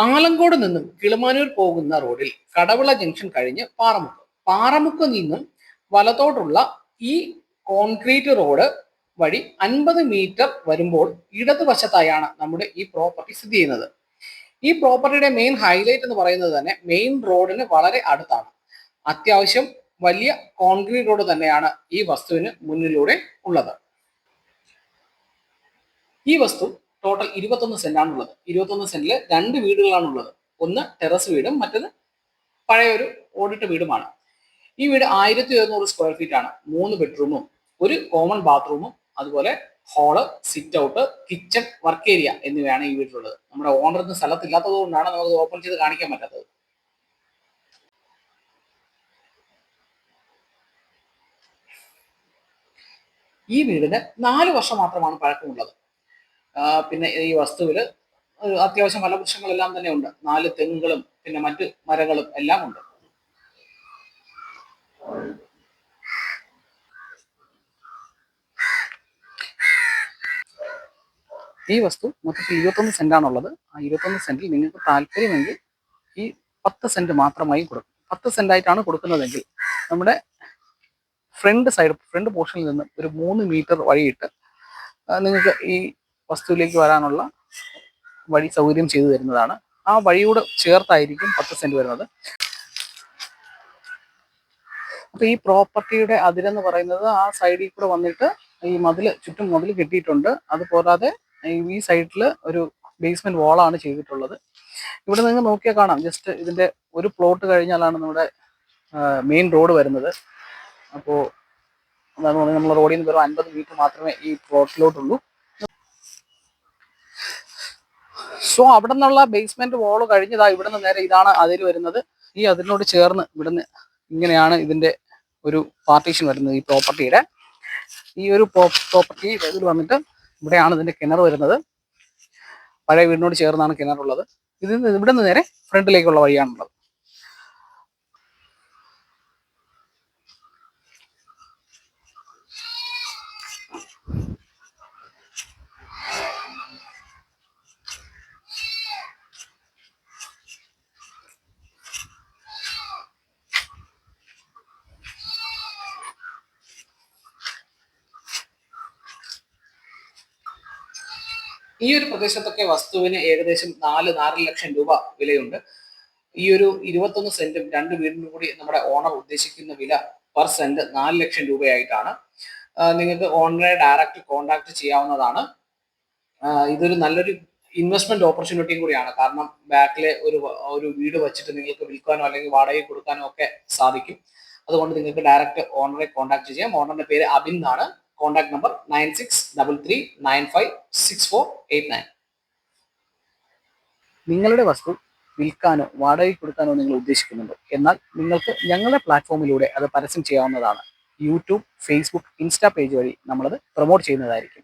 ആലങ്കോട് നിന്നും കിളിമാനൂർ പോകുന്ന റോഡിൽ കടവിള ജംഗ്ഷൻ കഴിഞ്ഞ് പാറമുക്ക് നിന്നും വലത്തോട്ടുള്ള ഈ കോൺക്രീറ്റ് റോഡ് വഴി 50 മീറ്റർ വരുമ്പോൾ ഇടതുവശത്തായാണ് നമ്മുടെ ഈ പ്രോപ്പർട്ടി സ്ഥിതി ചെയ്യുന്നത്. ഈ പ്രോപ്പർട്ടിയുടെ മെയിൻ ഹൈലൈറ്റ് എന്ന് പറയുന്നത് തന്നെ മെയിൻ റോഡിന് വളരെ അടുത്താണ്. അത്യാവശ്യം വലിയ കോൺക്രീറ്റ് റോഡ് തന്നെയാണ് ഈ വസ്തുവിന് മുന്നിലൂടെ ഉള്ളത്. ഈ വസ്തു ടോട്ടൽ 21 സെന്റാണുള്ളത്. 21 സെന്റിൽ 2 വീടുകളാണുള്ളത്. ഒന്ന് ടെറസ് വീടും മറ്റത് പഴയൊരു ഓടിട്ട വീടുമാണ്. ഈ വീട് 1700 സ്ക്വയർ ഫീറ്റ് ആണ്. 3 ബെഡ്റൂമും ഒരു കോമൺ ബാത്റൂമും അതുപോലെ hall, sit out, kitchen, work area എന്നിവയാണ് ഈ വീട്ടിലുള്ളത്. നമ്മുടെ ഓണറിന് സ്ഥലത്തില്ലാത്തത് കൊണ്ടാണ് നമുക്ക് ഓപ്പൺ ചെയ്ത് കാണിക്കാൻ പറ്റാത്തത്. ഈ വീടിന് 4 വർഷം മാത്രമാണ് പഴക്കമുള്ളത്. പിന്നെ ഈ വസ്തുവിൽ അത്യാവശ്യം ഫലവൃക്ഷങ്ങളെല്ലാം തന്നെ ഉണ്ട്. 4 തെങ്ങുകളും പിന്നെ മറ്റ് മരങ്ങളും എല്ലാം ഉണ്ട്. ഈ വസ്തു മൊത്തത്തിൽ 21 സെന്റാണുള്ളത്. ആ 21 സെന്റിൽ നിങ്ങൾക്ക് താല്പര്യമെങ്കിൽ ഈ 10 സെന്റ് മാത്രമായി കൊടുക്കും. 10 സെന്റായിട്ടാണ് കൊടുക്കുന്നതെങ്കിൽ നമ്മുടെ ഫ്രണ്ട് പോർഷനിൽ നിന്ന് ഒരു 3 മീറ്റർ വഴിയിട്ട് നിങ്ങൾക്ക് ഈ വസ്തുവിലേക്ക് വരാനുള്ള വഴി സൗകര്യം ചെയ്തു തരുന്നതാണ്. ആ വഴിയോട് ചേർത്തായിരിക്കും 10 സെന്റ് വരുന്നത്. അപ്പൊ ഈ പ്രോപ്പർട്ടിയുടെ അതിരെന്ന് പറയുന്നത് ആ സൈഡിൽ കൂടെ വന്നിട്ട് ഈ ചുറ്റും മതിൽ കെട്ടിയിട്ടുണ്ട്. അത് പോരാതെ ഈ സൈഡിൽ ഒരു ബേസ്മെന്റ് വാളാണ് ചെയ്തിട്ടുള്ളത്. ഇവിടെ നിങ്ങൾ നോക്കിയാൽ കാണാം, ജസ്റ്റ് ഇതിന്റെ ഒരു പ്ലോട്ട് കഴിഞ്ഞാലാണ് നമ്മുടെ മെയിൻ റോഡ് വരുന്നത്. അപ്പോൾ അതാണ് പറഞ്ഞത്, നമ്മൾ റോഡിൽ നിന്ന് വെറും 50 മീറ്റർ മാത്രമേ ഈ പ്ലോട്ടിലോട്ടുള്ളൂ. സോ അവിടെ നിന്നുള്ള ബേസ്മെന്റ് വാള് കഴിഞ്ഞതാ ഇവിടെ നിന്ന് നേരെ ഇതാണ് അതിര് വരുന്നത്. ഈ അതിനോട് ചേർന്ന് ഇവിടുന്ന് ഇങ്ങനെയാണ് ഇതിന്റെ ഒരു പാർട്ടീഷൻ വരുന്നത്. ഈ പ്രോപ്പർട്ടിയുടെ ഈ ഒരു പ്രോപ്പർട്ടി ഇതിൽ വന്നിട്ട് ഇവിടെയാണ് ഇതിന്റെ കിണർ വരുന്നത്. പഴയ വീടിനോട് ചേർന്നാണ് കിണറുള്ളത്. ഇവിടെ നിന്ന് നേരെ ഫ്രണ്ടിലേക്കുള്ള വഴിയാണുള്ളത്. ഈ ഒരു പ്രദേശത്തൊക്കെ വസ്തുവിന് ഏകദേശം 4 ലക്ഷം രൂപ വിലയുണ്ട്. ഈ ഒരു 21 സെന്റും 2 വീടിനും കൂടി നമ്മുടെ ഓണർ ഉദ്ദേശിക്കുന്ന വില പെർ സെന്റ് 4 ലക്ഷം രൂപയായിട്ടാണ്. നിങ്ങൾക്ക് ഓണറെ ഡയറക്റ്റ് കോൺടാക്ട് ചെയ്യാവുന്നതാണ്. ഇതൊരു നല്ലൊരു ഇൻവെസ്റ്റ്മെന്റ് ഓപ്പർച്യൂണിറ്റിയും കൂടിയാണ്. കാരണം ബാക്കിലെ ഒരു വീട് വെച്ചിട്ട് നിങ്ങൾക്ക് വിൽക്കാനോ അല്ലെങ്കിൽ വാടകയ്ക്ക് കൊടുക്കാനോ ഒക്കെ സാധിക്കും. അതുകൊണ്ട് നിങ്ങൾക്ക് ഡയറക്റ്റ് ഓണറെ കോൺടാക്ട് ചെയ്യാം. ഓണറിന്റെ പേര് അബിൻ എന്നാണ്. Contact number 9633956489. നിങ്ങളുടെ വസ്തു വിൽക്കാനോ വാടകയ്ക്ക് കൊടുക്കാനോ നിങ്ങൾ ഉദ്ദേശിക്കുന്നുണ്ടോ? എന്നാൽ നിങ്ങൾക്ക് ഞങ്ങളുടെ പ്ലാറ്റ്ഫോമിലൂടെ അത് പരസ്യം ചെയ്യാവുന്നതാണ്. യൂട്യൂബ്, ഫേസ്ബുക്ക്, ഇൻസ്റ്റാ പേജ് വഴി നമ്മളത് പ്രൊമോട്ട് ചെയ്യുന്നതായിരിക്കും.